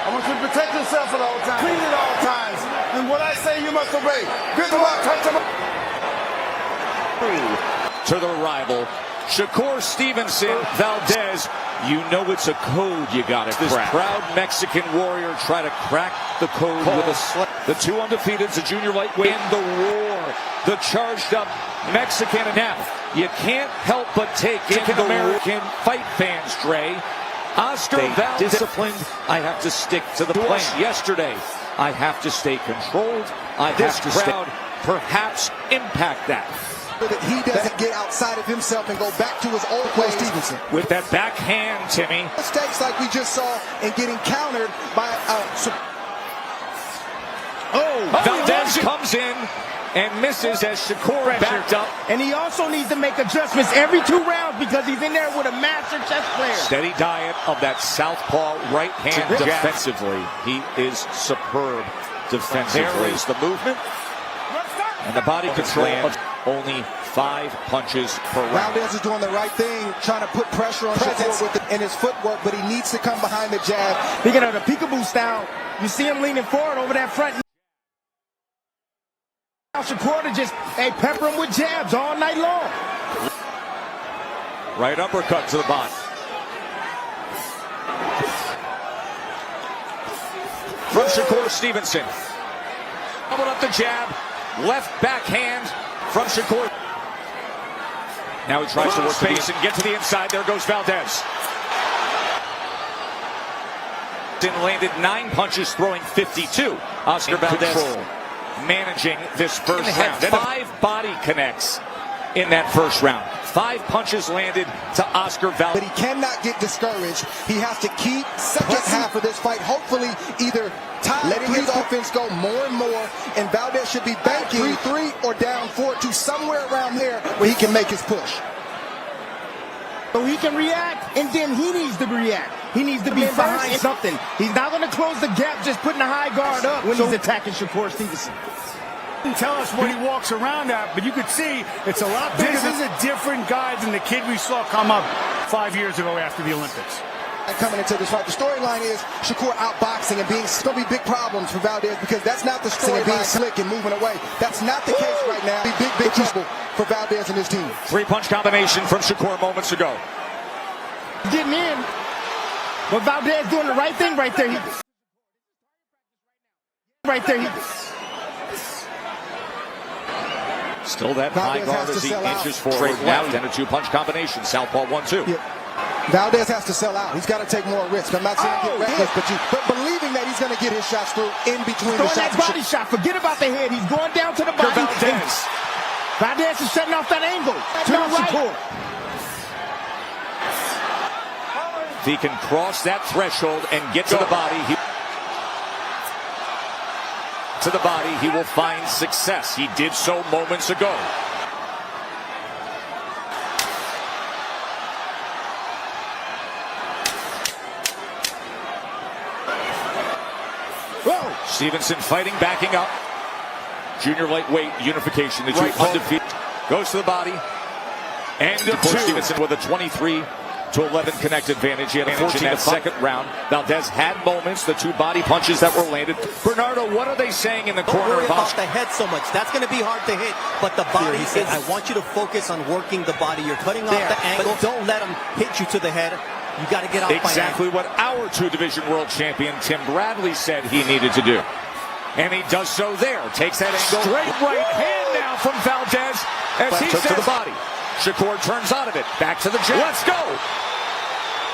I want you to protect yourself at all times. Clean at all times. And what I say, you must obey. Good luck. Touch him. To the rival, Shakur Stevenson, Valdez. You know it's a code you got to crack. This proud Mexican warrior try to crack the code with a slap. The two undefeateds, the junior lightweight, in the roar. The charged up Mexican. And now, you can't help but take in American fight fans, Dre. Oscar Valdez. Disciplined. I have to stick to the plan. Yesterday, I have to stay controlled. I have to crowd perhaps impact that. That he doesn't get outside of himself and go back to his old ways. Stevenson. With that backhand, Timmy. Mistakes like we just saw and getting countered by Valdez comes in and misses as Shakur backed up. And he also needs to make adjustments every 2 rounds because he's in there with a master chess player. Steady diet of that southpaw right hand. Defensively, he is superb defensively. There is the movement and the body control of only 5 punches per round. Valdez is doing the right thing, trying to put pressure on Shakur in his footwork, but he needs to come behind the jab. Speaking of the peekaboo style, you see him leaning forward over that front. Now Shakur to just pepper him with jabs all night long. Right uppercut to the body. From Shakur Stevenson. Doubled up the jab. Left backhand from Shakur. Now he tries to work space and get to the inside. There goes Valdez. Landed 9 punches, throwing 52. Oscar Valdez managing this first round. 5 body connects in that first round. 5 punches landed to Oscar Valdez. But he cannot get discouraged. He has to keep second half of this fight, hopefully either letting his offense go more and more, and Valdez should be banking 3-3 or down 4-2, somewhere around there where he can make his push. So he can react, and then he needs to react. He needs to be behind something. He's not going to close the gap just putting the high guard up when he's attacking Shakur Stevenson. Tell us what he walks around at, but you could see it's a lot bigger. This is a different guy than the kid we saw come up 5 years ago after the Olympics. Coming into this fight, the storyline is Shakur outboxing and it's going to be big problems for Valdez because that's not the story. Being slick and moving away. That's not the case right now. Big trouble for Valdez and his team. 3-punch combination from Shakur moments ago. Getting in, but Valdez doing the right thing right there. Still that high guard as he inches forward. Now then a 2-punch combination. Southpaw 1-2. Yeah. Valdez has to sell out. He's got to take more risk. I'm not saying get reckless, but believing that he's going to get his shots through in between the shots. That body shot. Forget about the head. He's going down to the body. Valdez is setting off that angle. To the right. If he can cross that threshold and get to the body, he will find success. He did so moments ago. Whoa. Stevenson fighting, backing up. Junior lightweight unification. The two undefeated. Goes to the body. And Stevenson with a 23-11 connect advantage. He had a 14 in that second round. Valdez had moments, the 2 body punches that were landed. Bernardo, what are they saying in the corner? Don't worry about the head so much. That's going to be hard to hit. But the body, I want you to focus on working the body. You're cutting off the angle. But don't let him hit you to the head. You got to get out. Exactly what our 2-division world champion Tim Bradley said he needed to do. And he does so there. Takes that angle. Straight right hand now from Valdez as he says, to the body. Shakur turns out of it. Back to the jab. Let's go.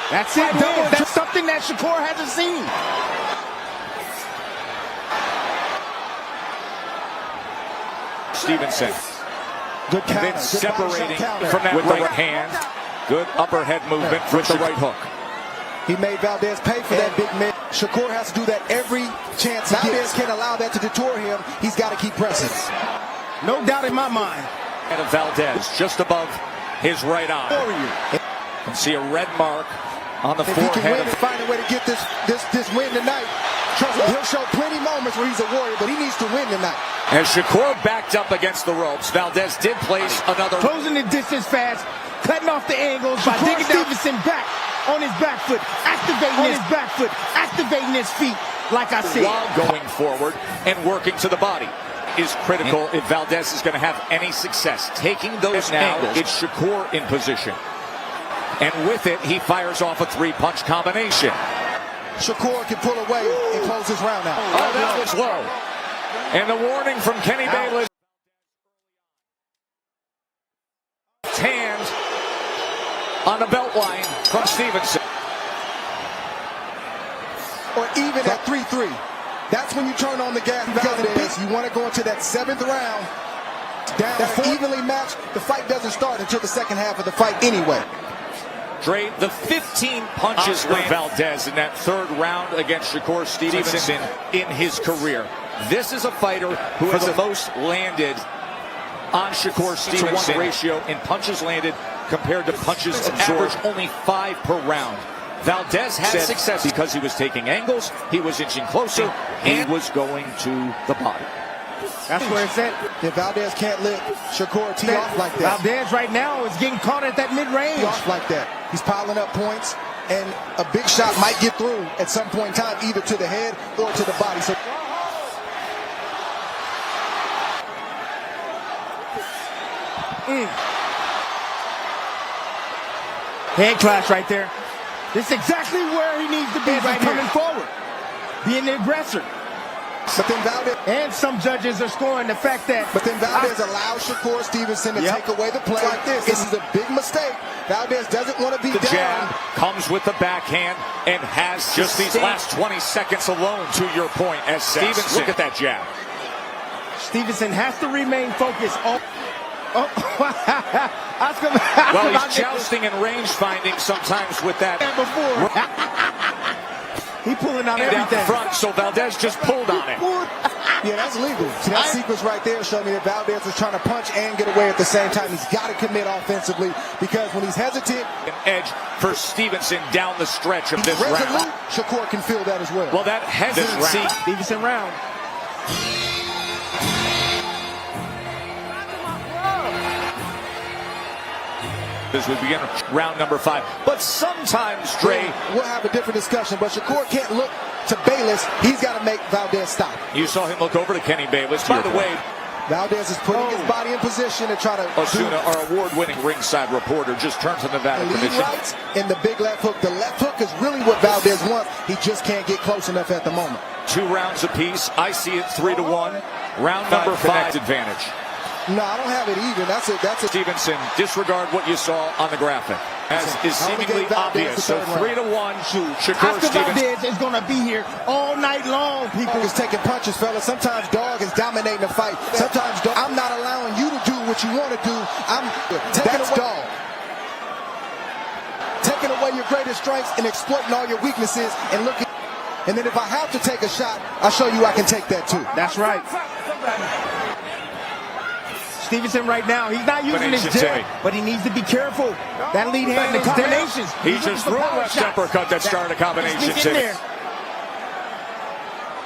That's it. That's something that Shakur hasn't seen. Stevenson. Good counter. And then separating from that with right hand. Good upper head movement with the right hook. He made Valdez pay for that big mid. Shakur has to do that every chance he gets. Valdez can't allow that to detour him. He's got to keep pressing. No doubt in my mind. And of Valdez just above his right eye. And see a red mark on the forehead. If he can win and find a way to get this win tonight, trust me, he'll show plenty moments where he's a warrior, but he needs to win tonight. As Shakur backed up against the ropes, Valdez did place another. Closing the distance fast, cutting off the angles by digging Stevenson back. on his back foot, activating his feet, like I said. While going forward and working to the body is critical if Valdez is going to have any success. Taking those angles, it's Shakur in position. And with it, he fires off a three-punch combination. Shakur can pull away and close his round out. Oh, that was low. And the warning from Kenny Bayless. Hand on the belt line from Stevenson. Or even at 3-3. That's when you turn on the gas. Valdez, you want to go into that 7th round. Down evenly matched. The fight doesn't start until the second half of the fight anyway. Dre, the 15 punches for Valdez in that third round against Shakur Stevenson in his career. This is a fighter who has the most landed on Shakur Stevenson ratio in punches landed compared to punches absorbed, only 5 per round. Valdez had success because he was taking angles, he was inching closer, and he was going to the body. That's where it's at. If Valdez can't let Shakur tee off like that. Valdez right now is getting caught at that mid-range. Off like that. He's piling up points, and a big shot might get through at some point in time, either to the head or to the body. So head clash right there. This is exactly where he needs to be right here. Coming forward, being the aggressor. But then Valdez, and some judges are scoring the fact that. But then Valdez allows Shakur Stevenson to take away the play like this. This is a big mistake. Valdez doesn't want to be the down. Jab comes with the backhand and has just these last 20 seconds alone, to your point, as Stevenson. Look at that jab. Stevenson has to remain focused. Well, he's jousting and range finding sometimes with that. Before. He pulling out down everything. The front, so Valdez just pulled on it. Yeah, that's legal. See, that sequence right there showed me that Valdez was trying to punch and get away at the same time. He's got to commit offensively, because when he's hesitant, an edge for Stevenson down the stretch of this round. Shakur can feel that as well. Well, that hesitancy. Stevenson round. As we begin round number 5. But sometimes, Dre, we'll have a different discussion, but Shakur can't look to Bayless. He's got to make Valdez stop. You saw him look over to Kenny Bayless. By the way, Valdez is putting his body in position to try to. Osuna, our award-winning ringside reporter, just turned to Nevada Commission. Right in the big left hook. The left hook is really what Valdez wants. He just can't get close enough at the moment. 2 rounds apiece. I see it 3-1. Round number 5 advantage. No, I don't have it even. That's a Stevenson, disregard what you saw on the graphic. As is seemingly obvious. So 3-1. Shakur Stevenson Valdez is going to be here all night long. People is taking punches, fellas. Sometimes dog is dominating the fight. Sometimes dog, I'm not allowing you to do what you want to do. I'm taking away dog. Taking away your greatest strengths and exploiting all your weaknesses and looking. And then if I have to take a shot, I'll show you I can take that too. That's right. Stevenson right now, he's not using his jab, but he needs to be careful. That lead hand, the combinations. He just threw a left uppercut that started a combination.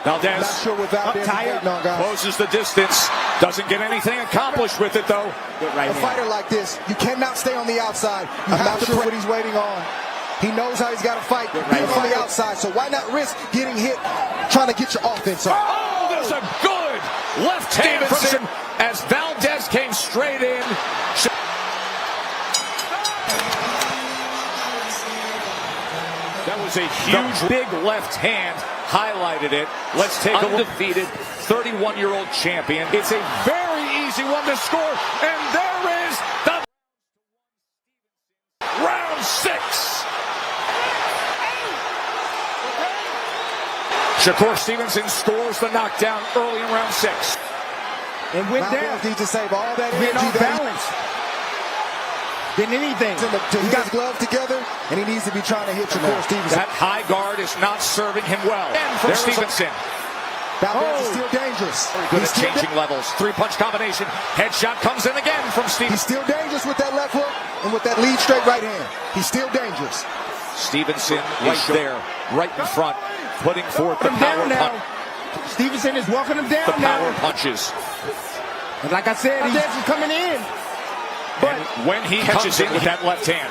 Valdez, not sure what Valdez is waiting on, guys. Closes the distance. Doesn't get anything accomplished with it, though. A fighter like this, you cannot stay on the outside. You have to sure what he's waiting on. He knows how he's got to fight. He's on the outside, so why not risk getting hit, trying to get your offense on? Oh, there's a good left hand from as Valdez came straight in. That was a huge, big left hand. Highlighted it. Let's take a look. Undefeated 31-year-old champion. It's a very easy one to score. And there is the round 6. Shakur Stevenson scores the knockdown early in round 6. And went down. Needs to save all that energy. Off balance. Than anything. He got his gloves together, and he needs to be trying to hit Shakur Stevenson. That high guard is not serving him well. And from Stevenson. Valdez is still dangerous. Good at changing levels. 3-punch combination. Headshot comes in again from Stevenson. He's still dangerous with that left hook and with that lead straight right hand. He's still dangerous. Stevenson right there, right in front, putting forth the power punch. Stevenson is walking him down the power punches. And like I said, he's coming in. But when he catches in with that left hand.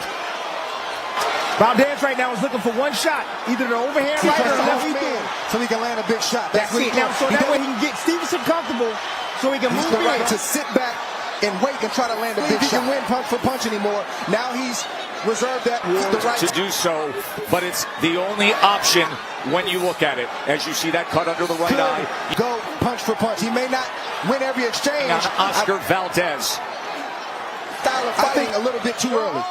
Valdez right now is looking for one shot, either the overhand right or the left hand, so he can land a big shot. That's it. Now, so that way he can get Stevenson comfortable, so he can move the in. right to sit back and wait and try to land a big shot. He can win punch for punch anymore. Now he's reserved that the right to do so, but it's the only option when you look at it. As you see that cut under the right eye. Go punch for punch. He may not win every exchange. Now Oscar Valdez. Style of fighting a little bit too early.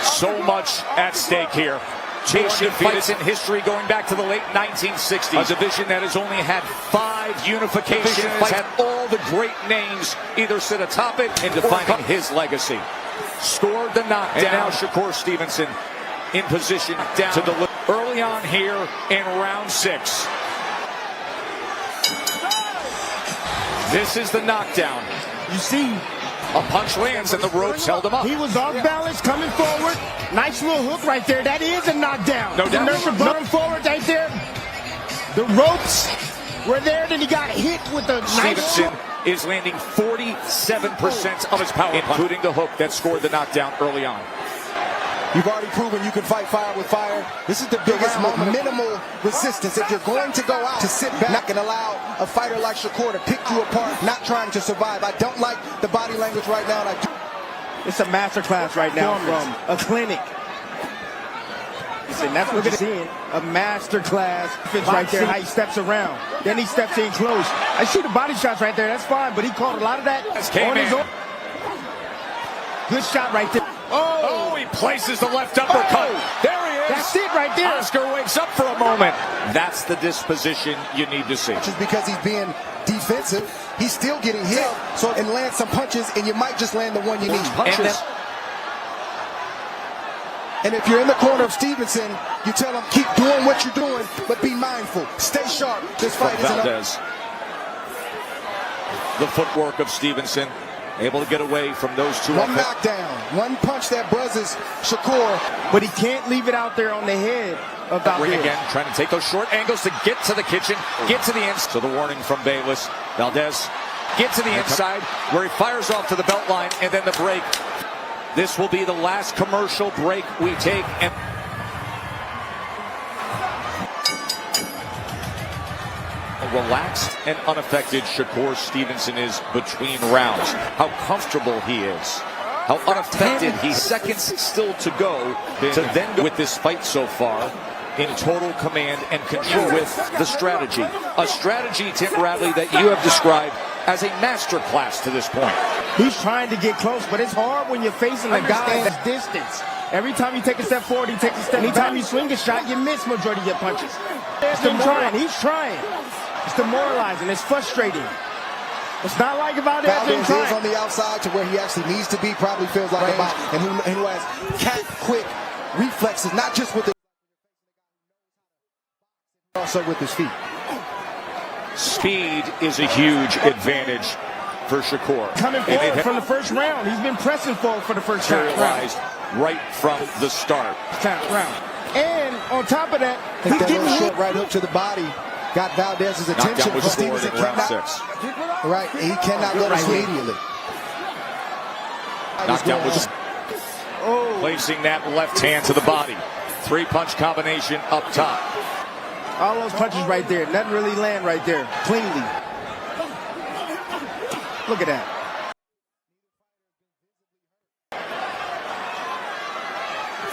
So much at stake here. Championship fights in history going back to the late 1960s. A division that has only had 5 unifications, had all the great names either sit atop it and defining his legacy. Scored the knockdown. And now Shakur Stevenson in position down to deliver early on here in round 6. This is the knockdown. You see, a punch lands and the ropes held him up. he was off balance coming forward. Nice little hook right there. That is a knockdown. No doubt. The nurse brought him forward right there. The ropes were there. Then he got hit with a Stevenson is landing 47% of his power, including the hook that scored the knockdown early on. You've already proven you can fight fire with fire. This is the biggest moment, minimal resistance. If you're going to go out to sit back and allow a fighter like Shakur to pick you apart, not trying to survive. I don't like the body language right now. And it's a masterclass right now from a clinic. And that's what we're seeing. A masterclass right there. How he steps around. Then he steps in close. I see the body shots right there. That's fine. But he caught a lot of that on his own. Good shot right there. Oh, he places the left uppercut. There he is. That's it right there. Oscar wakes up for a moment. That's the disposition you need to see. Just because he's being defensive, he's still getting hit. So and land some punches, and you might just land the one you need. And if you're in the corner of Stevenson, you tell him, keep doing what you're doing, but be mindful. Stay sharp. This fight is Valdez. The footwork of Stevenson, able to get away from those two. One knockdown, one punch that buzzes Shakur. But he can't leave it out there on the head of Valdez. Ring again, trying to take those short angles to get to the kitchen, get to the inside. So the warning from Bayless. Valdez, get to the inside, where he fires off to the belt line, and then the break. This will be the last commercial break we take. And relaxed and unaffected Shakur Stevenson is between rounds. How comfortable he is. How unaffected he's seconds still to go to then go with this fight so far in total command and control with the strategy. A strategy, Tim Bradley, that you have described as a master class to this point. He's trying to get close, but it's hard when you're facing a guy that's distance. Every time you take a step forward, he takes a step. Anytime you swing a shot, you miss majority of your punches. He's trying. It's demoralizing. It's frustrating. It's not like about that. Valdez is on the outside to where he actually needs to be. Probably feels like about, and who has cat-quick reflexes, not just with the also with his feet. Speed is a huge advantage for Shakur. Coming forward from the first round. He's been pressing forward for the first round. Right from the start. And on top of that, he's getting a short right hook to the body. Got Valdez's attention. Was Stevenson cannot, right, he cannot let us immediately. Knockdown was placing that left hand to the body. 3-punch combination up top. All those punches right there. Nothing really land right there. Cleanly. Look at that.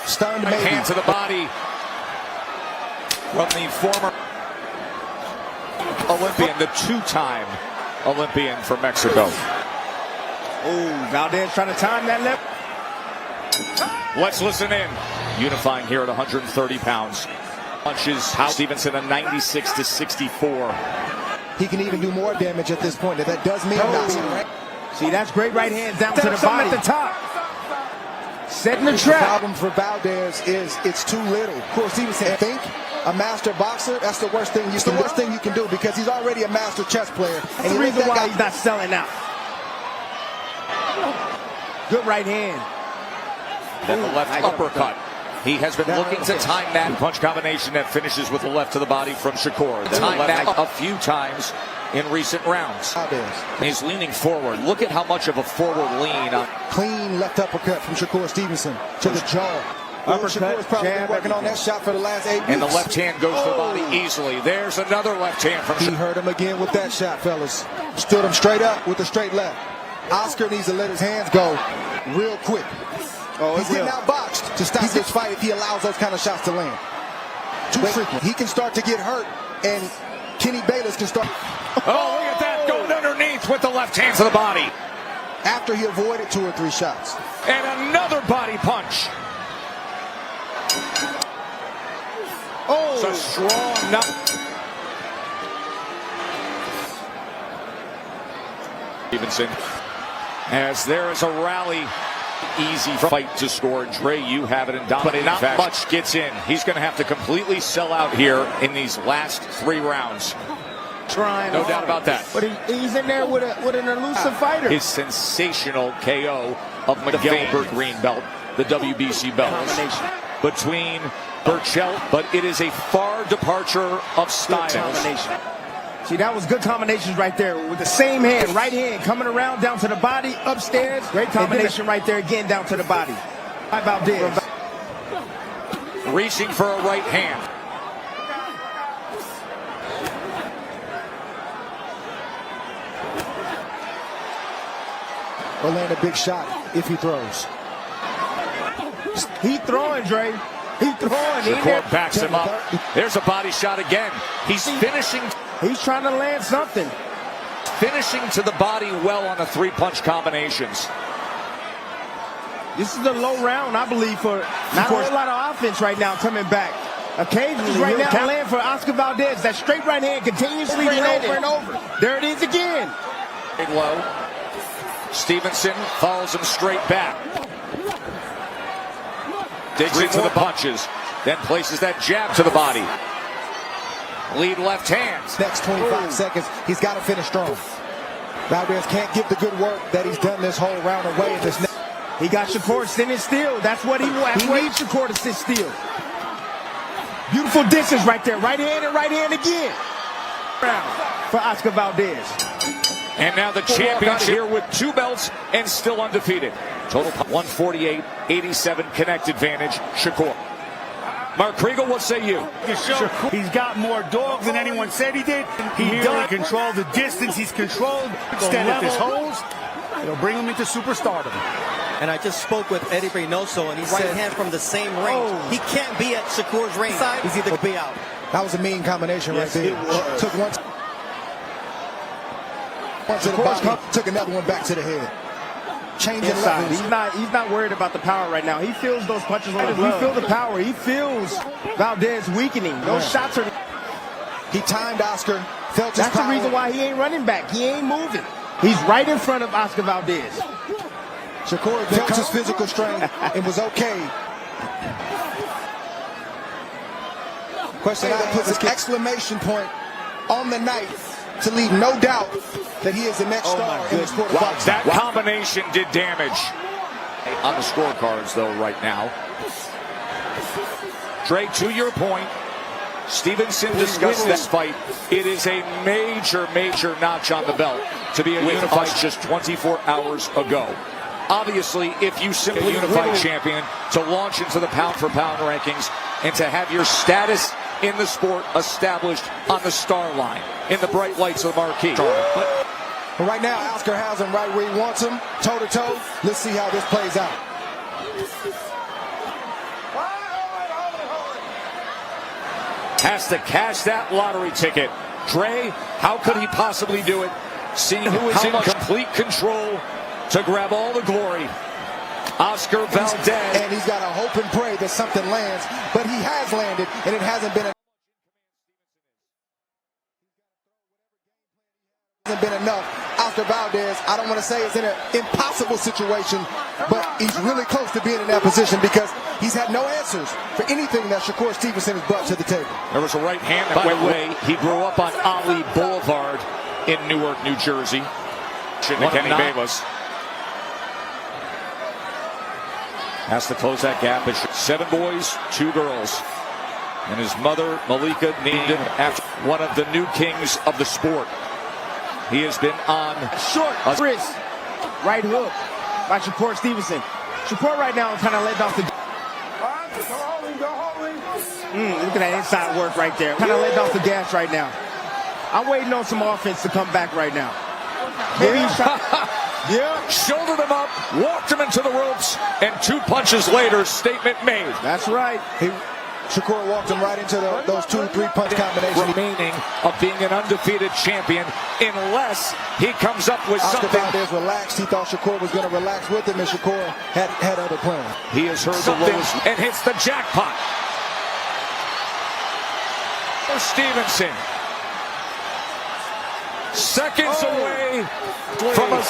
Stunned baby. Hand to the body from the former Olympian, the 2-time Olympian from Mexico. Oh, Valdez trying to time that left. Let's listen in. Unifying here at 130 pounds. Punches Stevenson a 96-64. He can even do more damage at this point. If that does mean nothing. See, that's great right hand down to the body. At the top. Setting the trap. The problem for Valdez is it's too little. Of course, Stevenson think a master boxer, that's the worst thing you can do because he's already a master chess player. And the reason why he's not selling out. Good right hand. Then the left uppercut. He has been looking to time that punch combination that finishes with the left to the body from Shakur. Time that a few times in recent rounds. He's leaning forward. Look at how much of a forward lean. Clean left uppercut from Shakur Stevenson to the jaw. Uppercut, Shakur's probably been jab, working on that shot for the last 8 weeks. And the left hand goes to the body easily. There's another left hand from He hurt him again with that shot, fellas. Stood him straight up with a straight left. Oscar needs to let his hands go real quick. He's getting outboxed to stop this fight if he allows those kind of shots to land. Too frequent. He can start to get hurt, and Kenny Bayless can start. Oh, look at that, going underneath with the left hand to the body. After he avoided 2 or 3 shots. And another body punch. It's a strong knock. Stevenson, as there is a rally. Easy fight to score. Dre, you have it in dominating fashion. But not much gets in. He's going to have to completely sell out here in these last 3 rounds. Trying no doubt about that. But he's in there with an elusive fighter. His sensational KO of Miguel Green belt, the WBC belt. Between Burchell, but it is a far departure of styles. See, that was good combinations right there with the same hand, right hand coming around down to the body, upstairs. Great combination right there again down to the body. Valdez. Reaching for a right hand. Or land a big shot if he throws. He throwing, Dre. He throwing. Shakur backs him up. There's a body shot again. He's finishing. He's trying to land something. Finishing to the body well on the 3-punch combinations. This is the low round, I believe, for not a whole lot of offense right now coming back. Occasionally, right now, land for Oscar Valdez. That straight right hand continuously over and over. There it is again. Low. Stevenson follows him straight back. Digs into the punches. Then places that jab to the body. Lead left hand. Next 25 seconds, he's got to finish strong. Valdez can't give the good work that he's done this whole round away in this. He got Shakur sitting still. That's what he wants. He needs Shakur to sit still. Beautiful distance right there. Right hand and right hand again. For Oscar Valdez. And now the champion here with 2 belts and still undefeated. Total 148-87 connect advantage. Shakur. Mark Kriegel, what say you? He's got more dog than anyone said he did. He does control the distance. He's controlled the level of his holds. It'll bring him into superstardom. And I just spoke with Eddie Reynoso, and he said hand from the same range. He can't be at Shakur's range. He's either be out. That was a mean combination right there. Took one to the body, took another one back to the head. Changing levels. He's not worried about the power right now. He feels those punches on the glove. He feels the power. He feels Valdez weakening. Those shots are. He timed Oscar. Felt his That's power. the reason why he ain't running back. He ain't moving. He's right in front of Oscar Valdez. Shakur felt his physical strain and was okay. Question puts an exclamation point on the night to leave no doubt that he is the next star in the sport of boxing. That combination did damage. On the scorecards, though, right now. Dre, to your point, Stevenson discussed this fight. It is a major, major notch on the belt to be a unified just 24 hours ago. Obviously, if you simply unified champion, to launch into the pound-for-pound rankings and to have your status in the sport established on the star line, in the bright lights of the marquee. But right now, Oscar has him right where he wants him, toe-to-toe. Let's see how this plays out. Has to cash that lottery ticket. Dre, how could he possibly do it? Seeing who is in complete control to grab all the glory. Oscar Valdez. And he's got to hope and pray that something lands, but he has landed, and it hasn't been enough. Oscar Valdez, I don't want to say is in an impossible situation, but he's really close to being in that position because he's had no answers for anything that Shakur Stevenson has brought to the table. There was a right hand that went away. He grew up on Ali Boulevard in Newark, New Jersey. Kenny Bayless has to close that gap. It's 7 boys, 2 girls. And his mother, Malika, named him after one of the new kings of the sport. He has been on short wrist, right hook by Shakur Stevenson. Shakur right now kind of let off the. Look at that inside work right there. Kind of letting off the gas right now. I'm waiting on some offense to come back right now. Maybe he's trying. Yeah. Shouldered him up, walked him into the ropes, and 2 punches later, statement made. That's right. Shakur walked him right into those 2-3 punch combinations. Remaining of being an undefeated champion, unless he comes up with Oscar something. Valdez relaxed. He thought Shakur was going to relax with him, and Shakur had other plans. He has heard the lowest and hits the jackpot. Stevenson, seconds away from a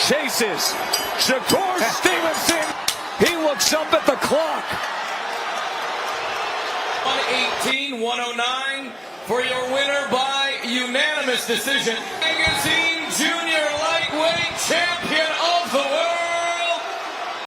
chases. Shakur Stevenson, he looks up at the clock. 118-109 for your winner by unanimous decision. Magazine Junior Lightweight Champion of the World.